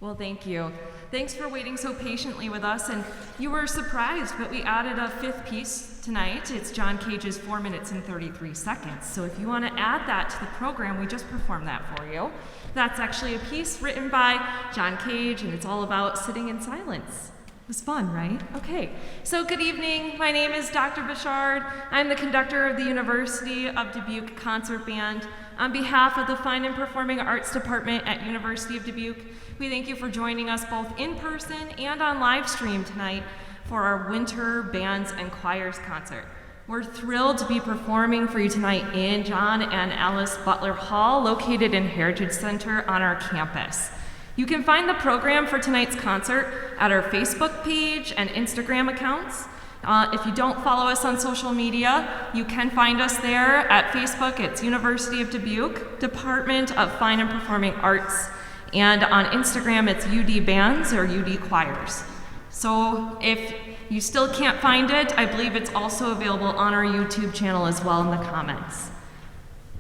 Well, thank you. Thanks for waiting so patiently with us, and you were surprised, but we added a fifth piece tonight. It's John Cage's 4 minutes and 33 seconds. So if you want to add that to the program, we just performed that for you. That's actually a piece written by John Cage, and it's all about sitting in silence. It was fun, right? Okay, so good evening. My name is Dr. Bouchard. I'm the conductor of the University of Dubuque Concert Band. On behalf of the Fine and Performing Arts Department at University of Dubuque, we thank you for joining us both in person and on live stream tonight for our Winter Bands and Choirs concert. We're thrilled to be performing for you tonight in John and Alice Butler Hall, located in Heritage Center on our campus. You can find the program for tonight's concert at our Facebook page and Instagram accounts. If you don't follow us on social media, you can find us there at Facebook. It's University of Dubuque, Department of Fine and Performing Arts. And on Instagram, it's UD Bands or UD Choirs. So if you still can't find it, I believe it's also available on our YouTube channel as well in the comments.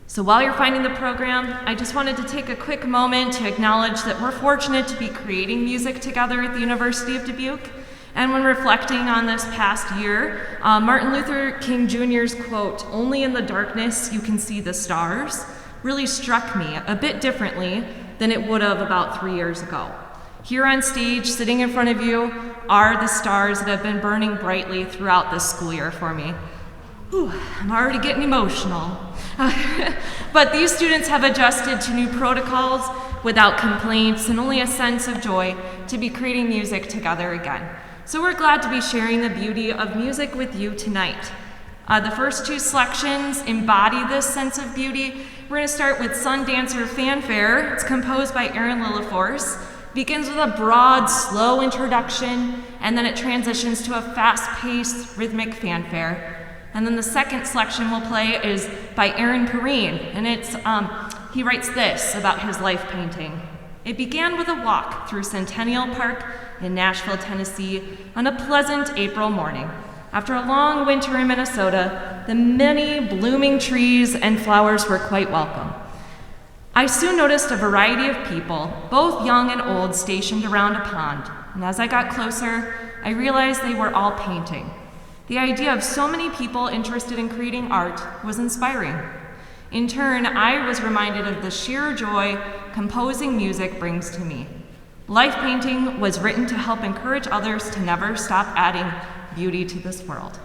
So while you're finding the program, I just wanted to take a quick moment to acknowledge that we're fortunate to be creating music together at the University of Dubuque. And when reflecting on this past year, Martin Luther King Jr.'s quote, "Only in the darkness you can see the stars," really struck me a bit differently than it would have about 3 years ago. Here on stage, sitting in front of you, are the stars that have been burning brightly throughout this school year for me. Ooh, I'm already getting emotional. But these students have adjusted to new protocols without complaints and only a sense of joy to be creating music together again. So we're glad to be sharing the beauty of music with you tonight. The first two selections embody this sense of beauty. We're going to start with Sun Dancer Fanfare. It's composed by Aaron Lilliforce. Begins with a broad, slow introduction, and then it transitions to a fast-paced, rhythmic fanfare. And then the second selection we'll play is by Aaron Perrine, and he writes this about his life painting. It began with a walk through Centennial Park in Nashville, Tennessee, on a pleasant April morning. After a long winter in Minnesota, the many blooming trees and flowers were quite welcome. I soon noticed a variety of people, both young and old, stationed around a pond, and as I got closer, I realized they were all painting. The idea of so many people interested in creating art was inspiring. In turn, I was reminded of the sheer joy composing music brings to me. Life painting was written to help encourage others to never stop adding beauty to this world.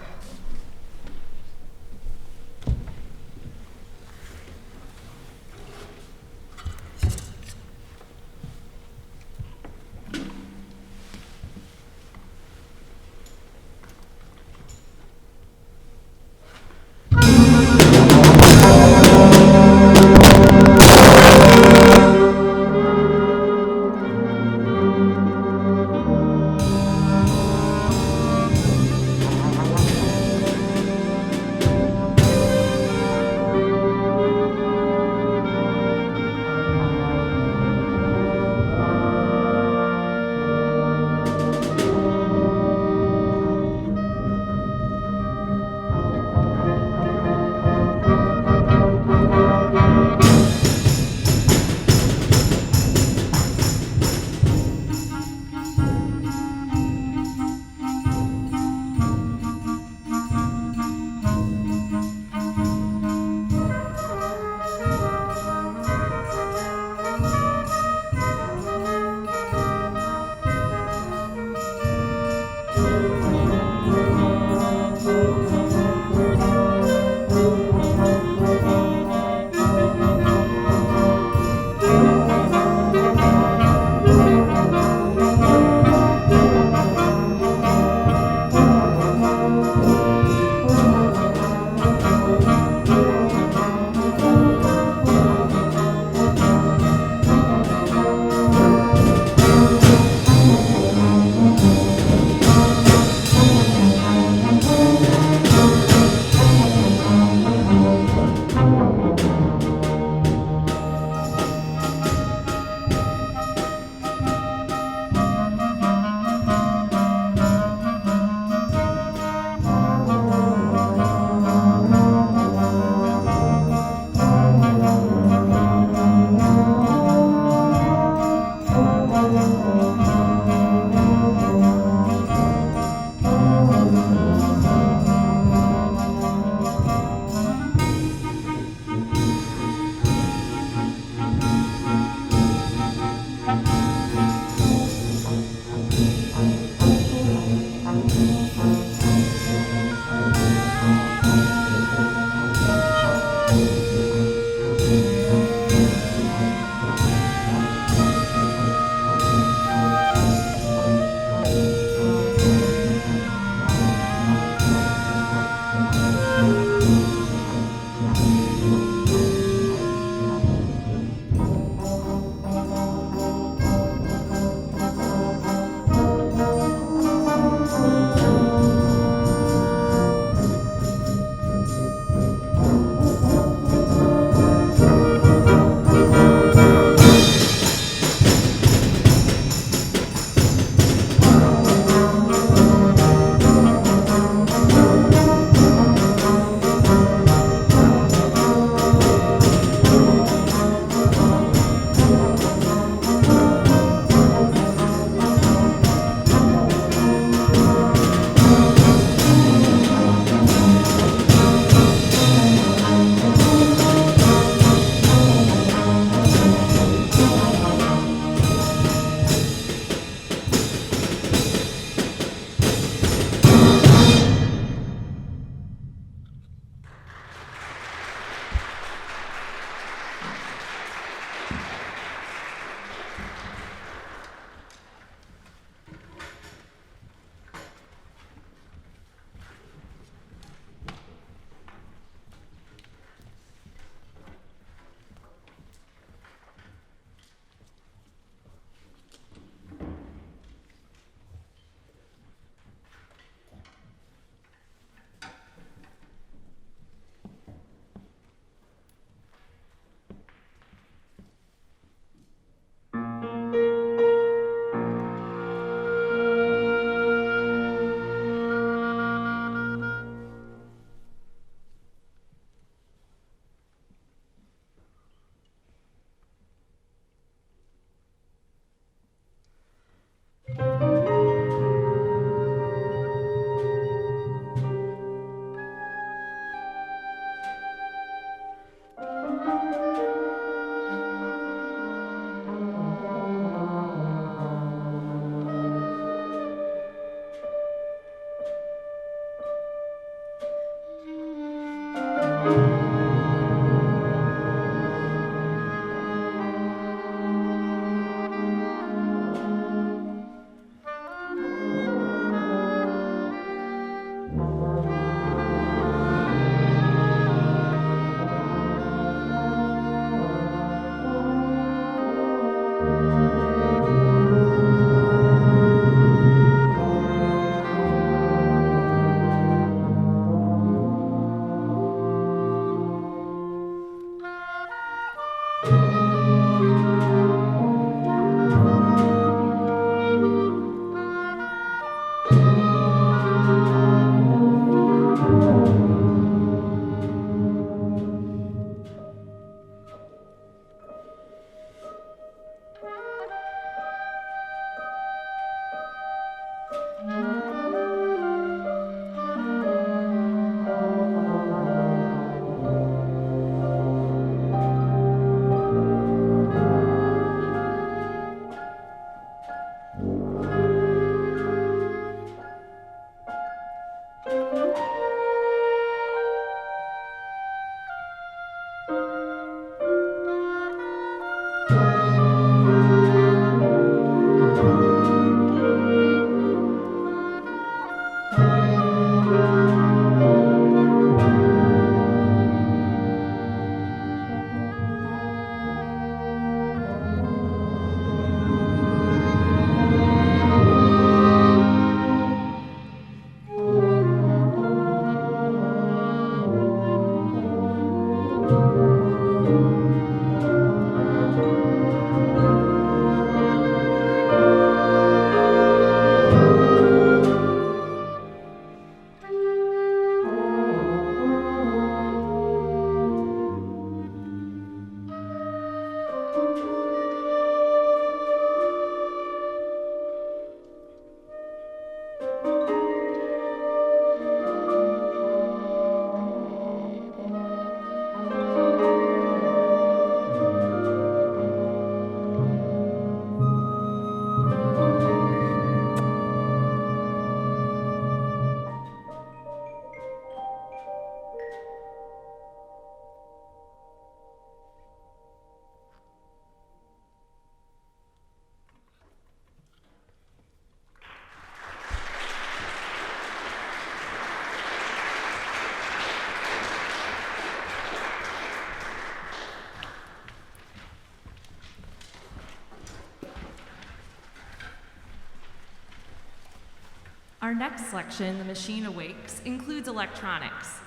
Our next selection, The Machine Awakes, includes electronics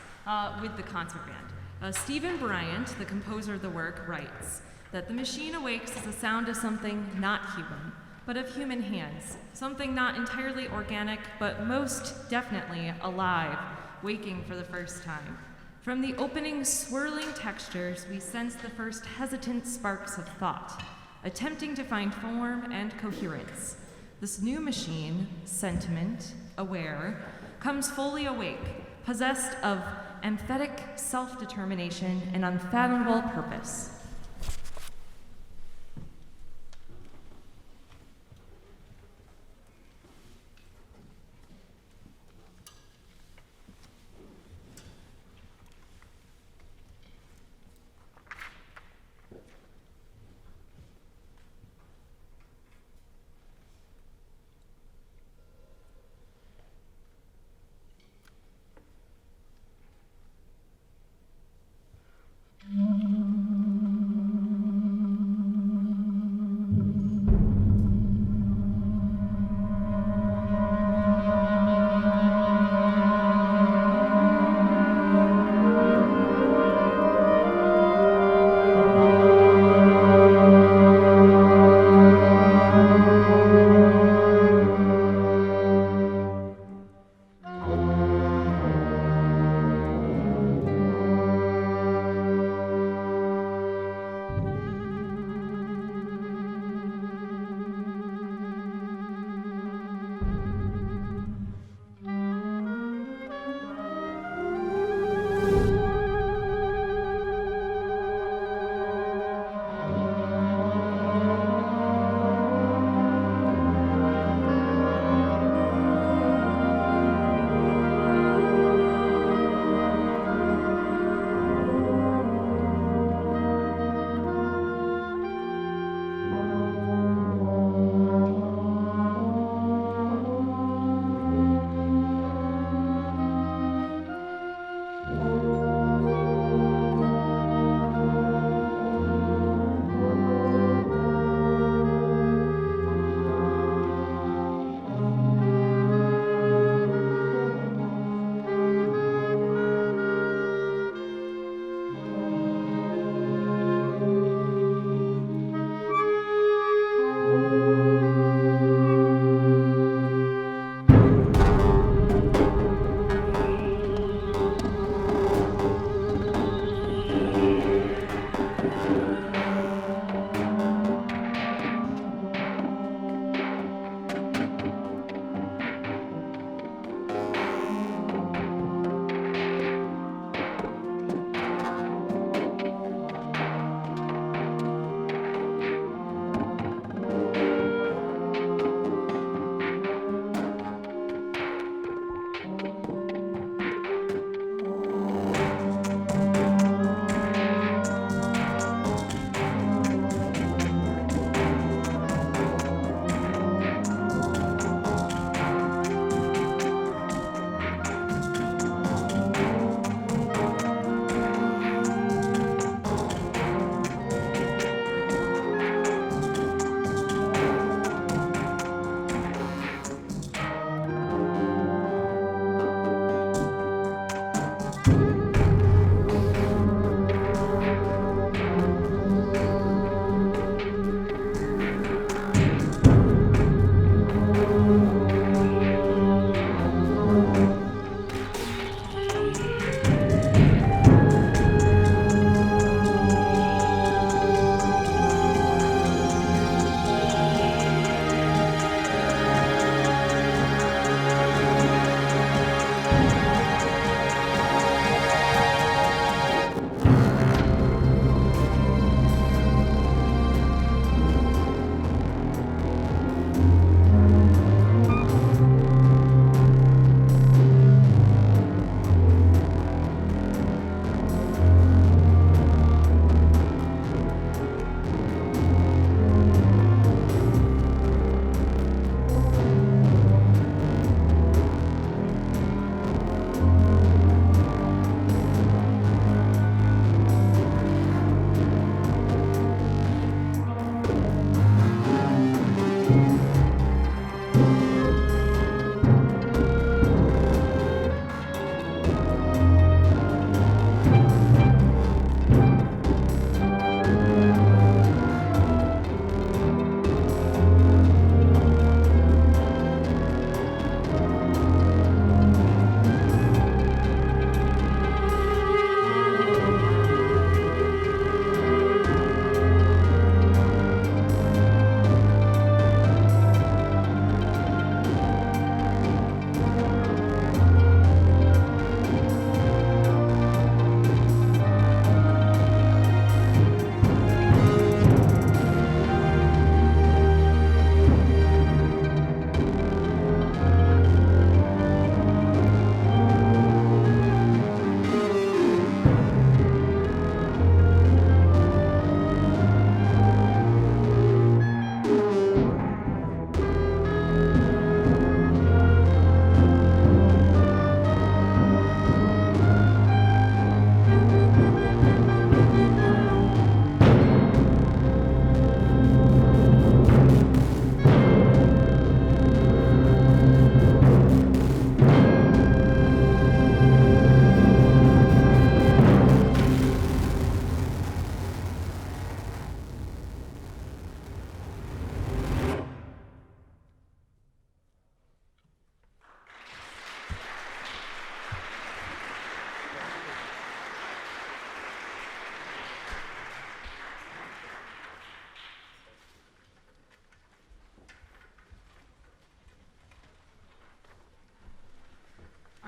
with the concert band. Stephen Bryant, the composer of the work, writes that the machine awakes is the sound of something not human, but of human hands, something not entirely organic, but most definitely alive, waking for the first time. From the opening swirling textures, we sense the first hesitant sparks of thought, attempting to find form and coherence. This new machine, sentiment, aware, comes fully awake, possessed of emphatic self-determination and unfathomable purpose.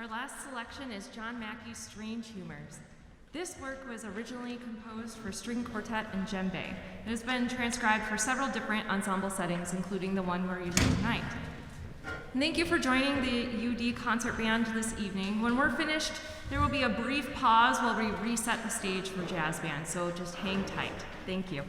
Our last selection is John Mackey's Strange Humors. This work was originally composed for string quartet and djembe. It has been transcribed for several different ensemble settings, including the one we're using tonight. And thank you for joining the UD concert band this evening. When we're finished, there will be a brief pause while we reset the stage for jazz band, so just hang tight. Thank you.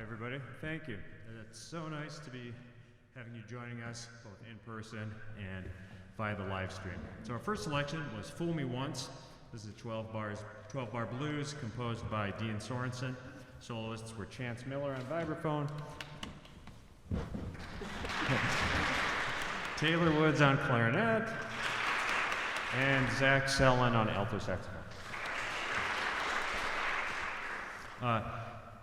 everybody. Thank you. It's so nice to be having you joining us both in person and via the live stream. So our first selection was Fool Me Once. This is 12 bar blues composed by Dean Sorensen. Soloists were Chance Miller on vibraphone, Taylor Woods on clarinet, and Zach Sellen on alto saxophone.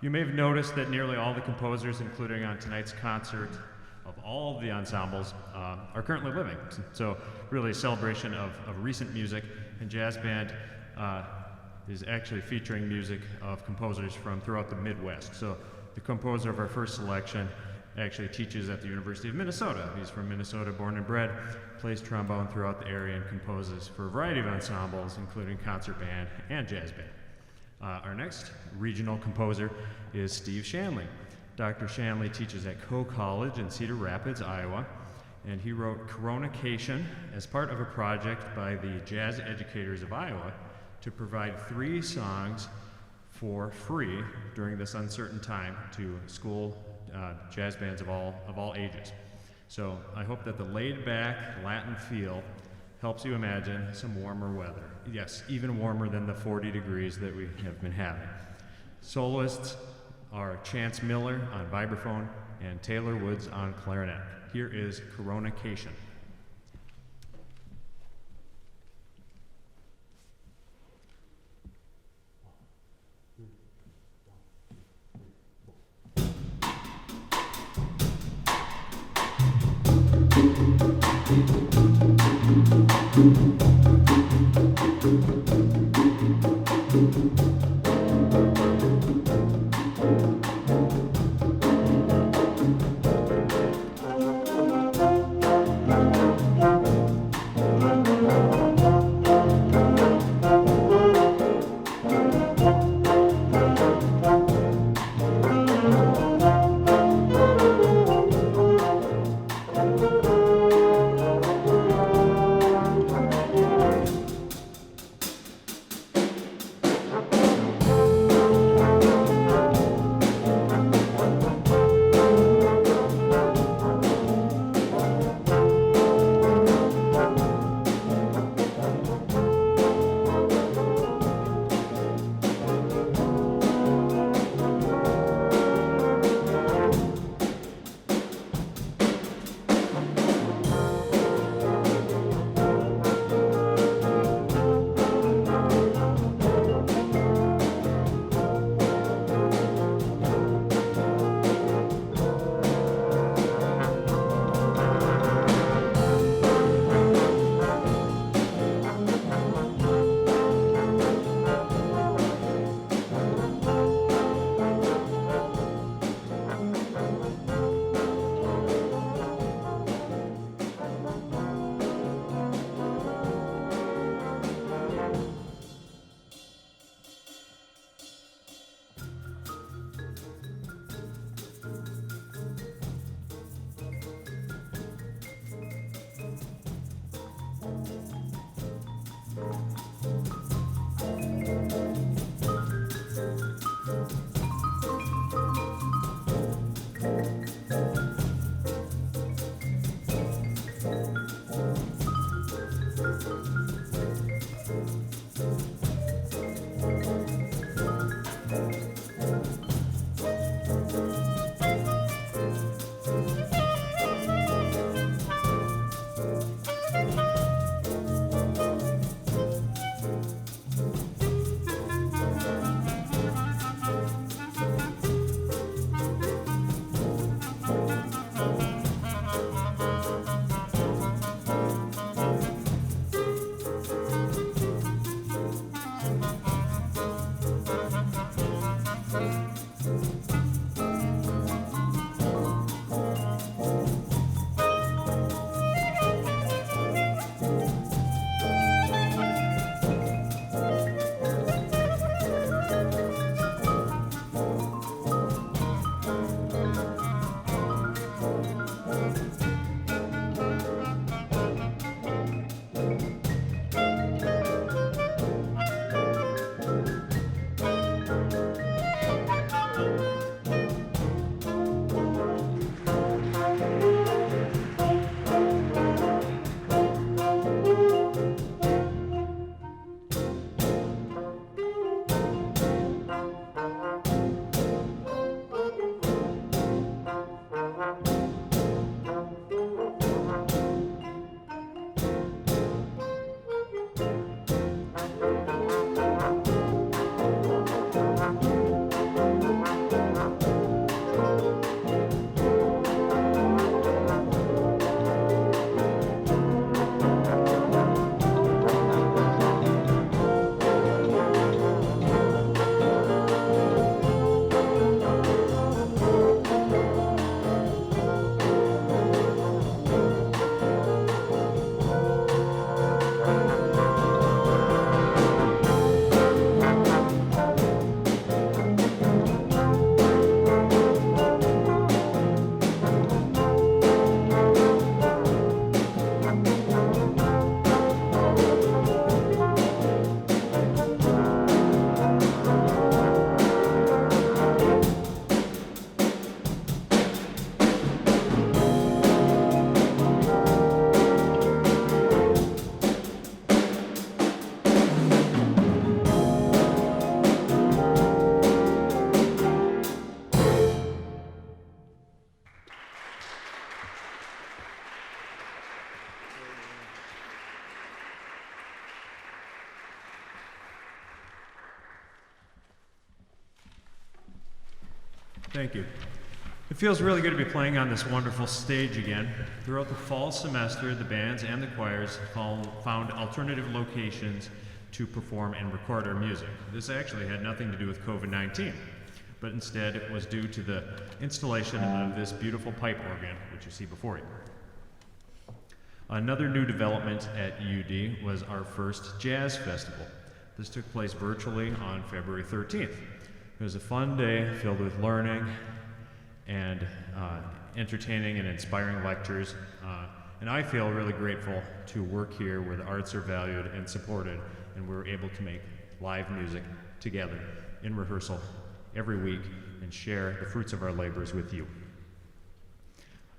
You may have noticed that nearly all the composers, including on tonight's concert, of all of the ensembles, are currently living. So really a celebration of recent music, and Jazz Band is actually featuring music of composers from throughout the Midwest. So the composer of our first selection actually teaches at the University of Minnesota. He's from Minnesota, born and bred, plays trombone throughout the area and composes for a variety of ensembles, including concert band and jazz band. Our next regional composer is Steve Shanley. Dr. Shanley teaches at Coe College in Cedar Rapids, Iowa, and he wrote Coronacation as part of a project by the Jazz Educators of Iowa to provide 3 songs for free during this uncertain time to school jazz bands of all ages. So I hope that the laid-back Latin feel helps you imagine some warmer weather. Yes, even warmer than the 40 degrees that we have been having. Soloists are Chance Miller on vibraphone and Taylor Woods on clarinet. Here is Coronacation. Thank you. It feels really good to be playing on this wonderful stage again. Throughout the fall semester, the bands and the choirs found alternative locations to perform and record our music. This actually had nothing to do with COVID-19, but instead it was due to the installation of this beautiful pipe organ, which you see before you. Another new development at UD was our first jazz festival. This took place virtually on February 13th. It was a fun day filled with learning and entertaining and inspiring lectures. And I feel really grateful to work here where the arts are valued and supported, and we're able to make live music together in rehearsal every week and share the fruits of our labors with you.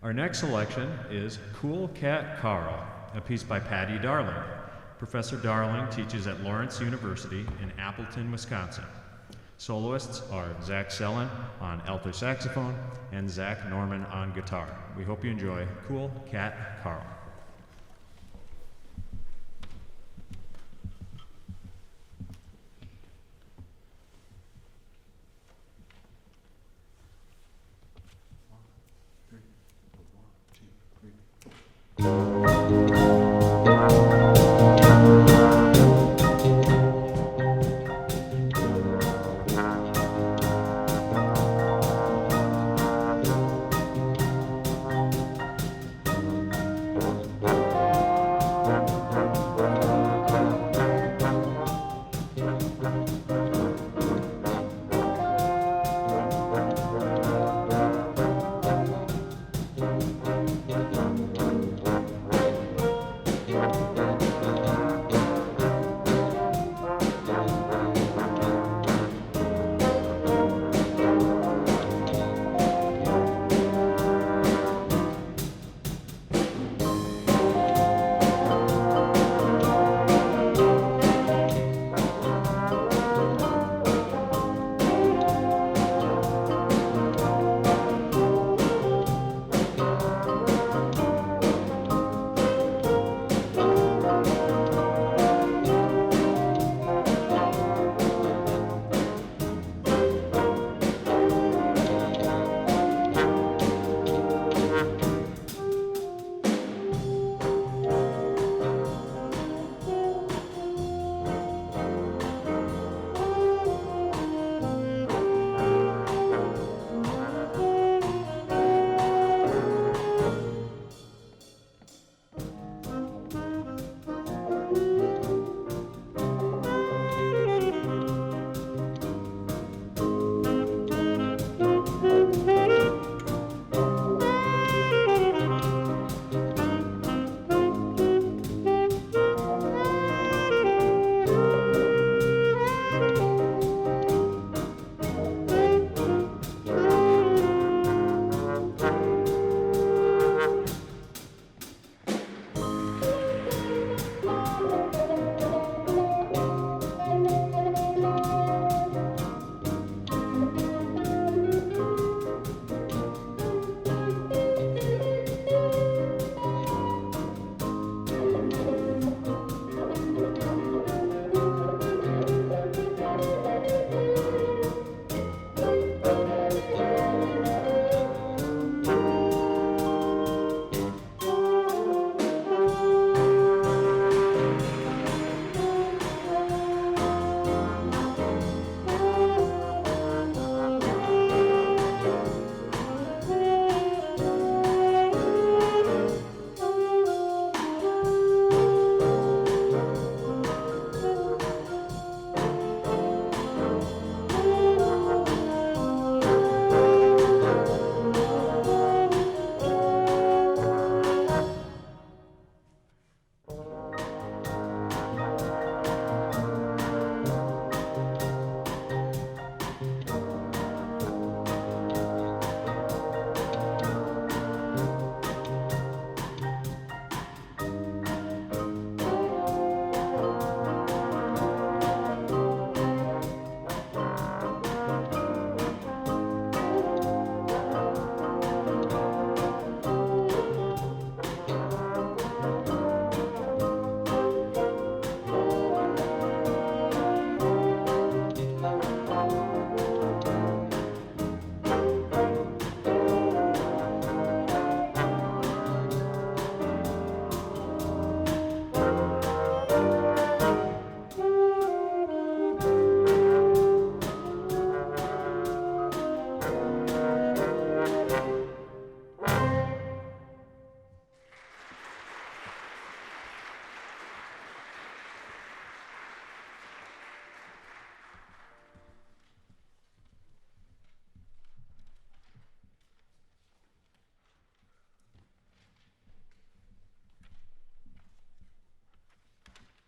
Our next selection is Cool Cat Karl, a piece by Patty Darling. Professor Darling teaches at Lawrence University in Appleton, Wisconsin. Soloists are Zach Sellen on alto saxophone and Zach Norman on guitar. We hope you enjoy Cool Cat Karl.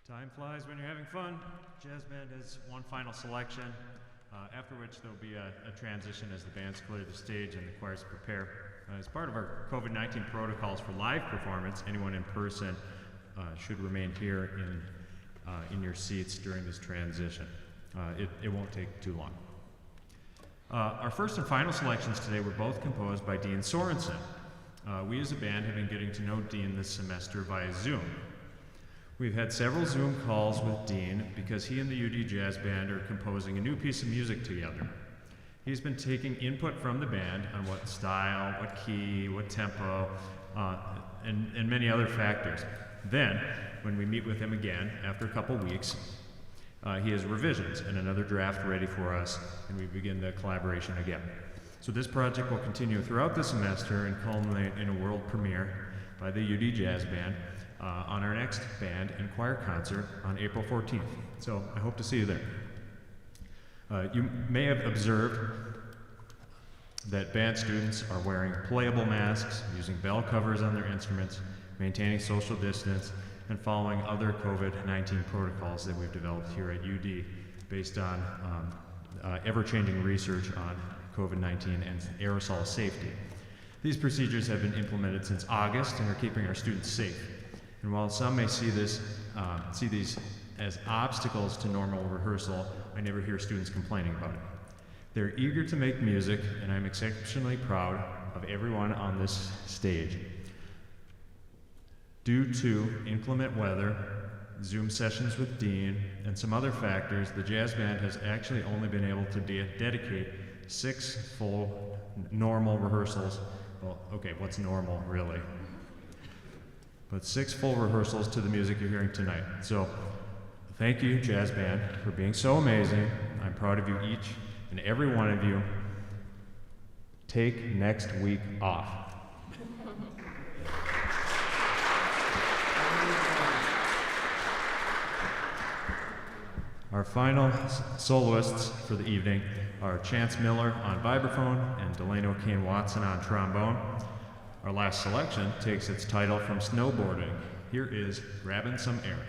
Time flies when you're having fun. Jazz band has one final selection, after which there'll be a transition as the bands clear the stage and the choirs prepare. As part of our COVID-19 protocols for live performance, anyone in person should remain here in your seats during this transition. It won't take too long. Our first and final selections today were both composed by Dean Sorensen. We as a band have been getting to know Dean this semester via Zoom. We've had several Zoom calls with Dean because he and the UD Jazz Band are composing a new piece of music together. He's been taking input from the band on what style, what key, what tempo, and many other factors. Then, when we meet with him again after a couple weeks, he has revisions and another draft ready for us, and we begin the collaboration again. So this project will continue throughout the semester and culminate in a world premiere by the UD Jazz Band on our next band and choir concert on April 14th. So I hope to see you there. You may have observed that band students are wearing playable masks, using bell covers on their instruments, maintaining social distance, and following other COVID-19 protocols that we've developed here at UD based on ever-changing research on COVID-19 and aerosol safety. These procedures have been implemented since August and are keeping our students safe. And while some may see these as obstacles to normal rehearsal, I never hear students complaining about it. They're eager to make music, and I'm exceptionally proud of everyone on this stage. Due to inclement weather, Zoom sessions with Dean, and some other factors, the jazz band has actually only been able to dedicate 6 full normal rehearsals. Well, okay, what's normal, really? But 6 full rehearsals to the music you're hearing tonight. So, thank you, jazz band, for being so amazing. I'm proud of you each and every one of you. Take next week off. Our final soloists for the evening are Chance Miller on vibraphone and Delano Kane Watson on trombone. Our last selection takes its title from snowboarding. Here is Grabbing Some Air.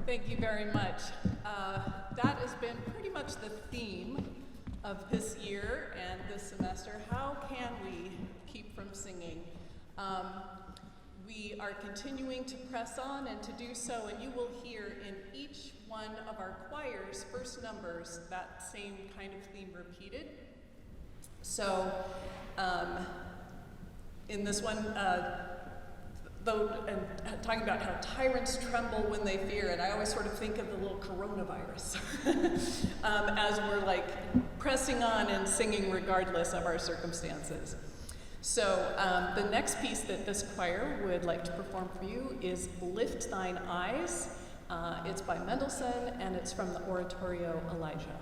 Thank you very much. That has been pretty much the theme of this year and this semester. How can we keep from singing? We are continuing to press on and to do so, and you will hear in each one of our choirs' first numbers that same kind of theme repeated. So, in this one, talking about how tyrants tremble when they fear, and I always sort of think of the little coronavirus as we're like pressing on and singing regardless of our circumstances. So the next piece that this choir would like to perform for you is Lift Thine Eyes. It's by Mendelssohn, and it's from the oratorio Elijah.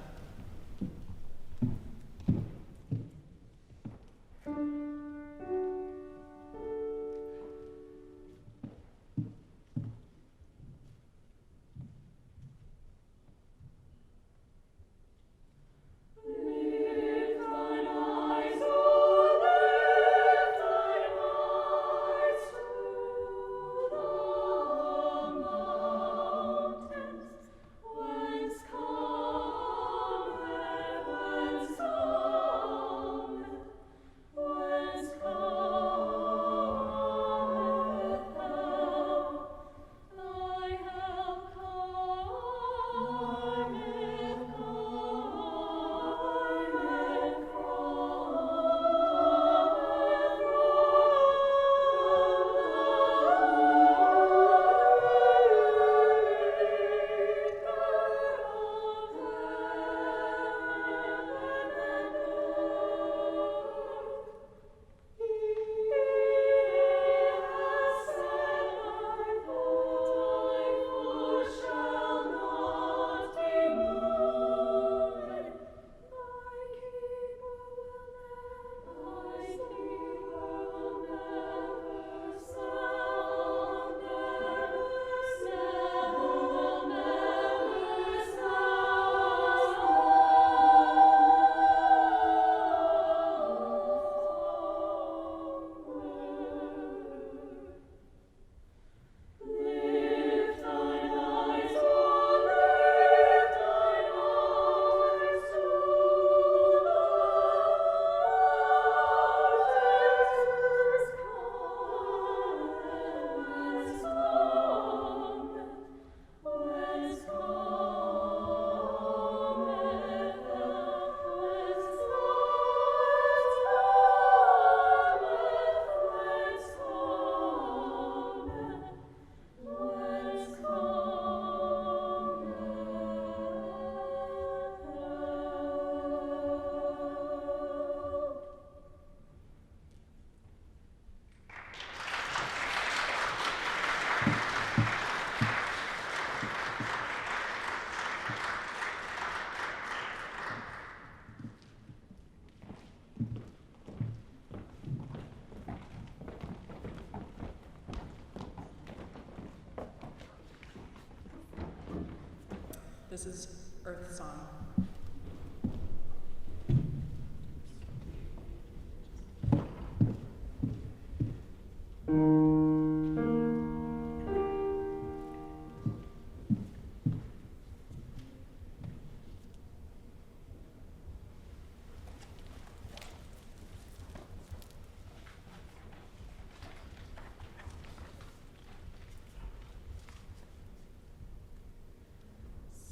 This is Earth Song.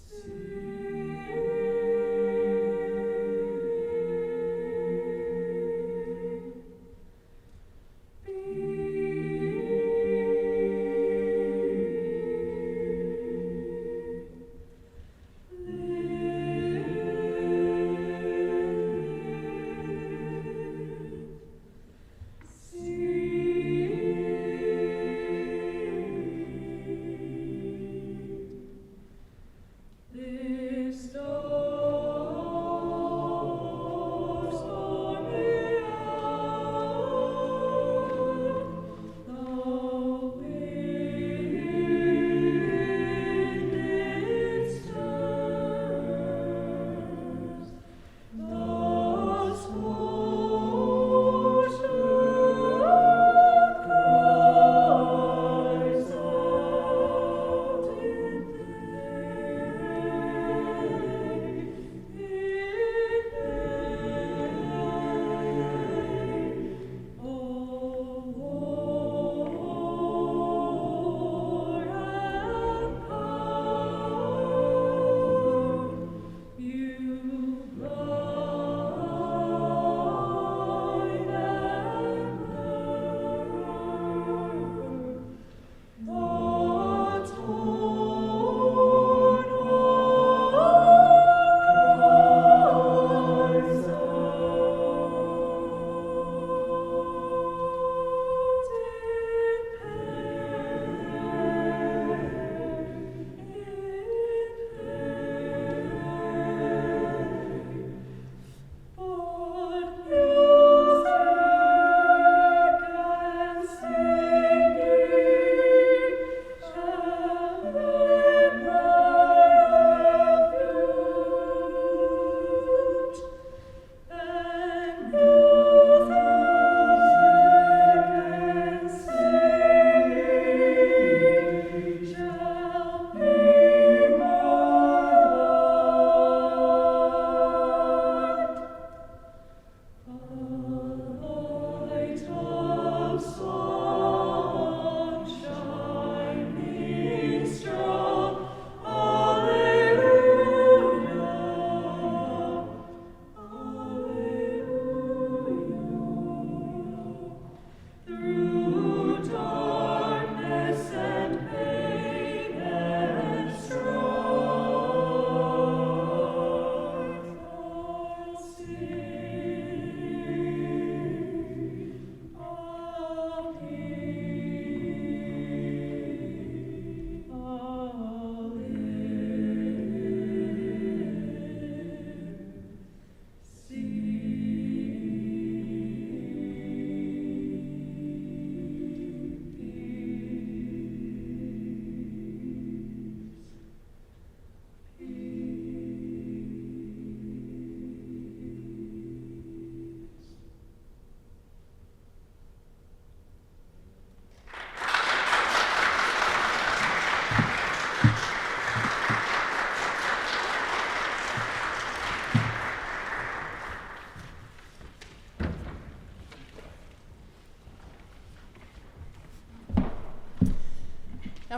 Sing.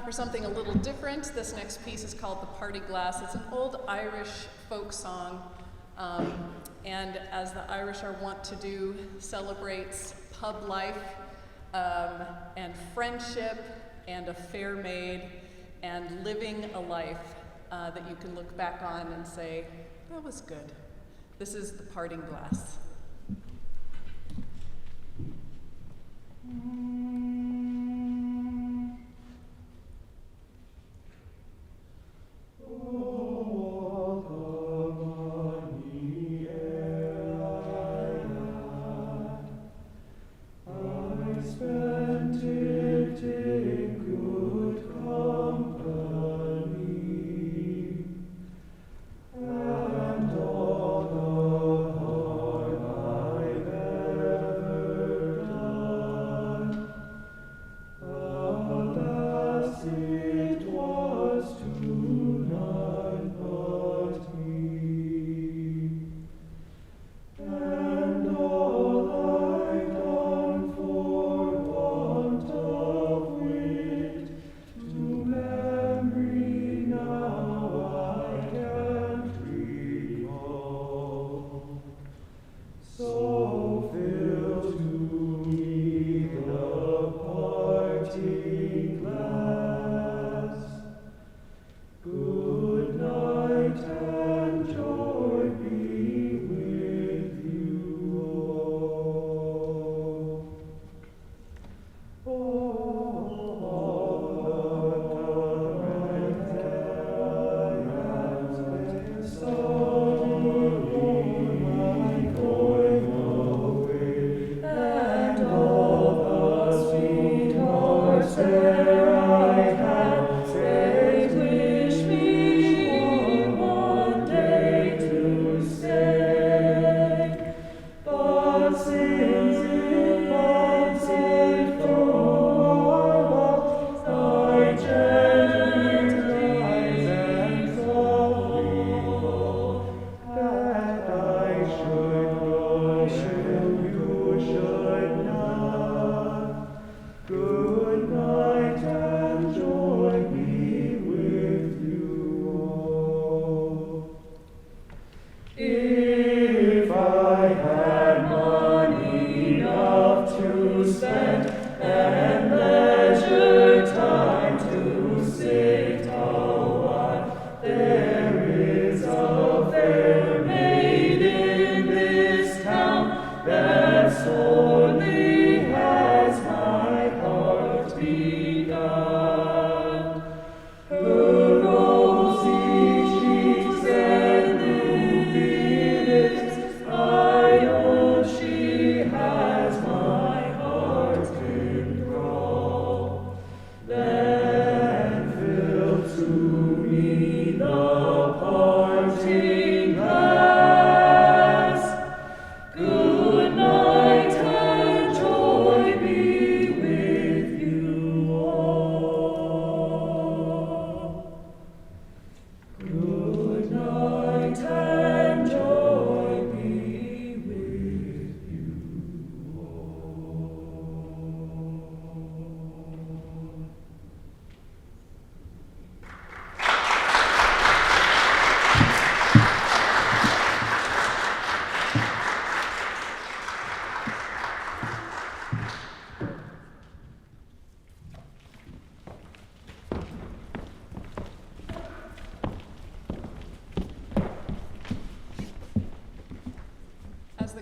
for something a little different. This next piece is called The Party Glass. It's an old Irish folk song, and as the Irish are wont to do, celebrates pub life and friendship and a fair maid and living a life that you can look back on and say, that was good. This is The Parting Glass.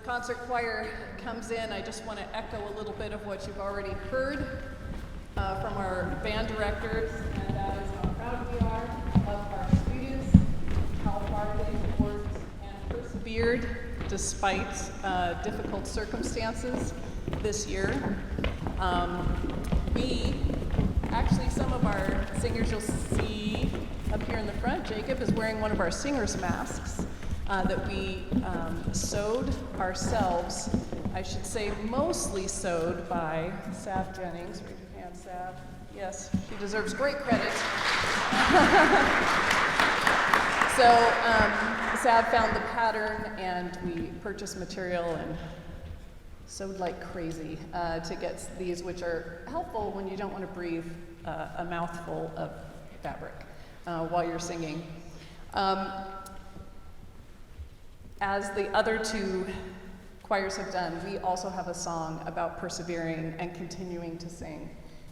Concert choir comes in, I just want to echo a little bit of what you've already heard from our band directors, and that is how proud we are of our students, how hard they've worked and persevered despite difficult circumstances this year. Actually, some of our singers you'll see up here in the front, Jacob is wearing one of our singer's masks that we sewed ourselves. I should say mostly sewed by Sav Jennings. Raise your hand, Sav. Yes, she deserves great credit. So Sav found the pattern and we purchased material and sewed like crazy to get these, which are helpful when you don't want to breathe a mouthful of fabric while you're singing. As the other two choirs have done, we also have a song about persevering and continuing to sing.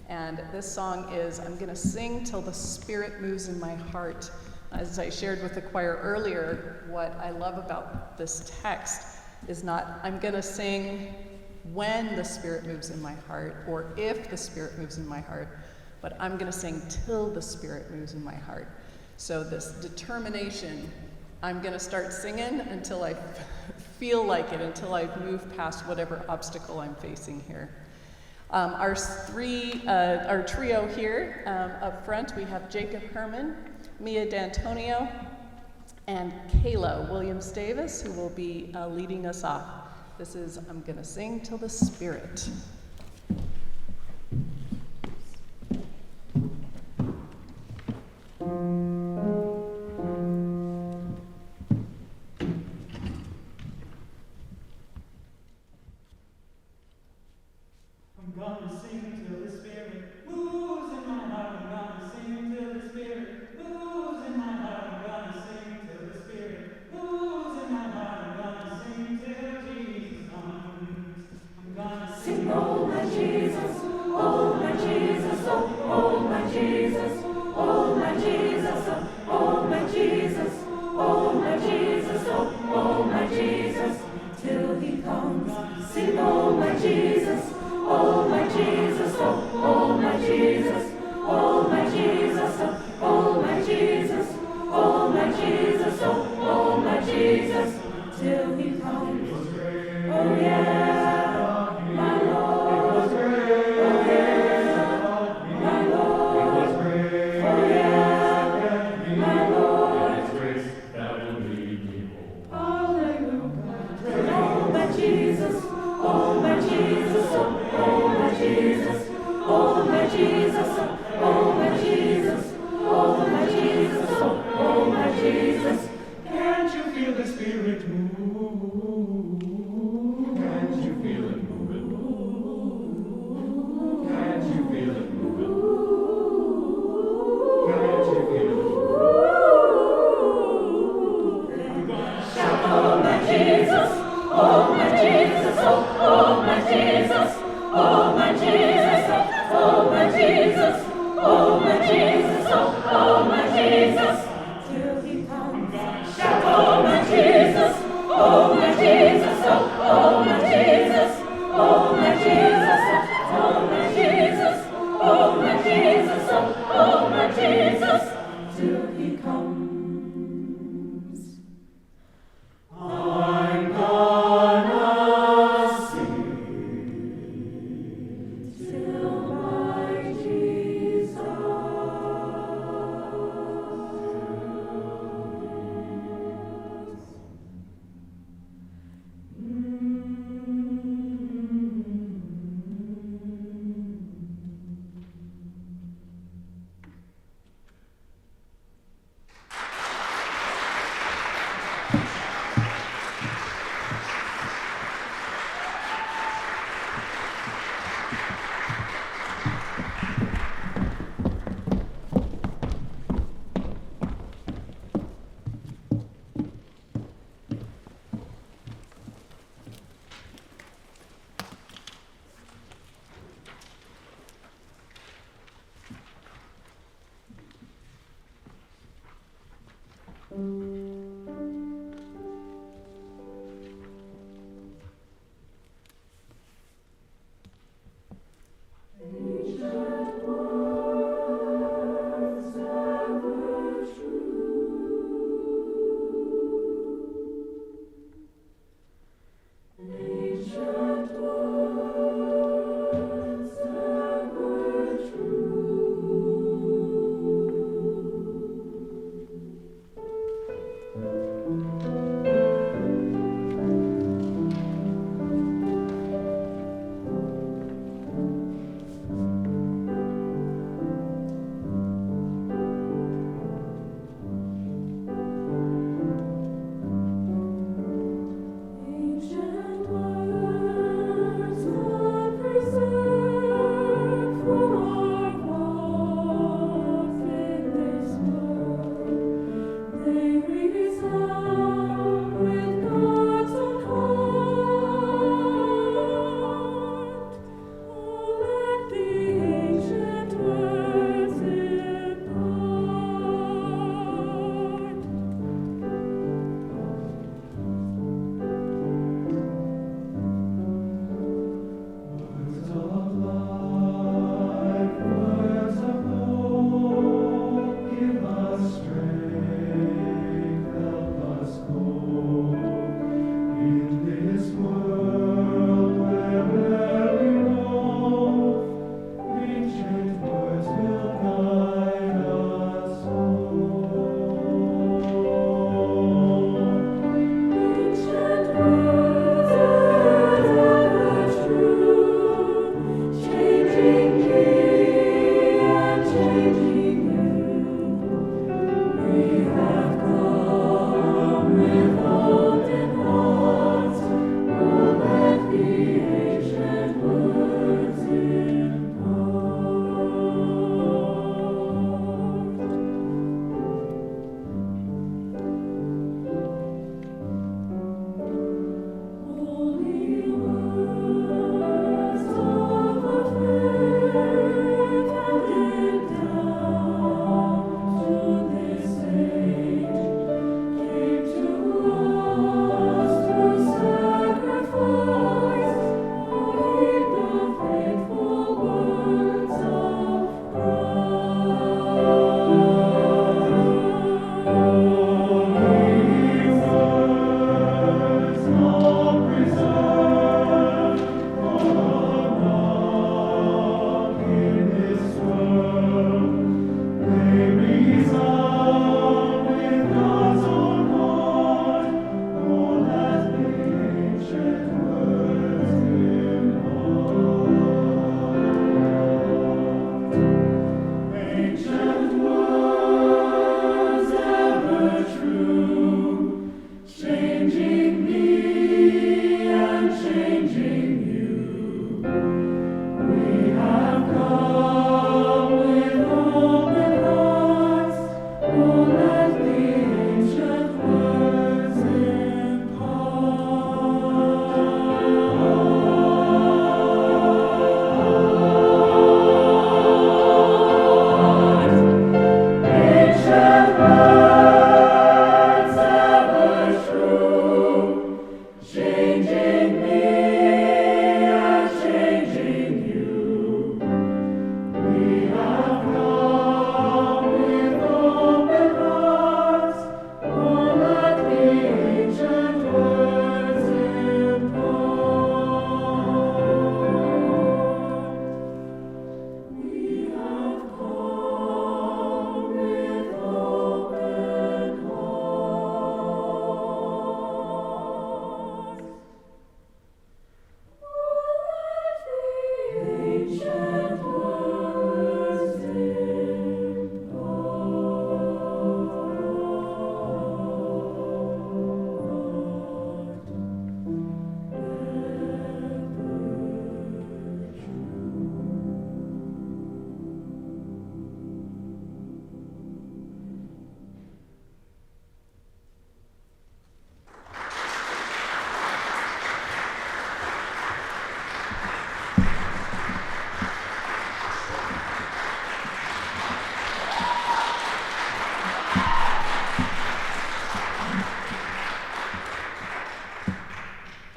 And this song is, I'm gonna sing till the Spirit moves in my heart. As I shared with the choir earlier, what I love about this text is not, I'm gonna sing when the Spirit moves in my heart, or if the Spirit moves in my heart, but I'm gonna sing till the Spirit moves in my heart. So this determination, I'm gonna start singing until I feel like it, until I move past whatever obstacle I'm facing here. Our trio here up front, we have Jacob Herman, Mia D'Antonio, and Kayla Williams-Davis, who will be leading us off. This is I'm Gonna Sing Till the Spirit. I'm gonna sing till the Spirit moves in my heart. I'm gonna sing till the Spirit moves in my heart. I'm gonna sing till the Spirit moves in my heart. I'm gonna sing till Jesus comes. I'm gonna sing, oh my Jesus, oh my Jesus, oh my Jesus, oh my Jesus, oh my Jesus, oh my Jesus, oh my Jesus, till He comes. Sing, oh my Jesus. Oh my Jesus, oh my Jesus, oh my Jesus, oh my Jesus, oh my Jesus, oh my Jesus, till He comes. Oh yeah, my Lord. Oh yeah, my Lord. Oh yeah, my Lord. That will lead me home. Hallelujah. Oh my Jesus, oh my Jesus, oh my Jesus, oh my Jesus, oh my Jesus, oh my Jesus, oh my Jesus. Can't you feel the Spirit move? Can't you feel it moving? Can't you feel it moving? Can't you feel it moving? Shout, oh my Jesus, oh my Jesus, oh my Jesus, oh my Jesus, oh my Jesus, oh my Jesus, oh my Jesus, till He comes. Shout, oh my Jesus, oh my Jesus, oh my Jesus, oh my Jesus, oh my Jesus, oh my Jesus, oh my Jesus, till He comes. I'm gonna sing till my Jesus.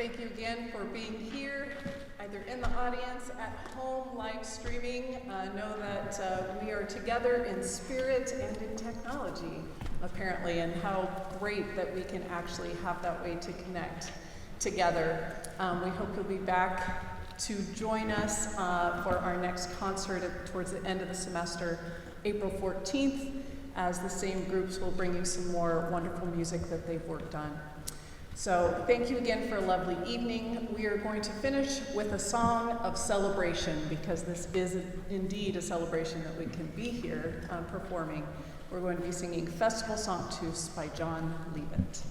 Thank you again for being here, either in the audience, at home, live streaming. Know that we are together in spirit and in technology, apparently, and how great that we can actually have that way to connect together. We hope you'll be back to join us for our next concert towards the end of the semester, April 14th, as the same groups will bring you some more wonderful music that they've worked on. So thank you again for a lovely evening. We are going to finish with a song of celebration, because this is indeed a celebration that we can be here performing. We're going to be singing Festival Sanctus by John Leavitt.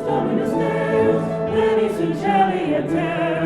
Dominus Deus, benedictus in celia terra.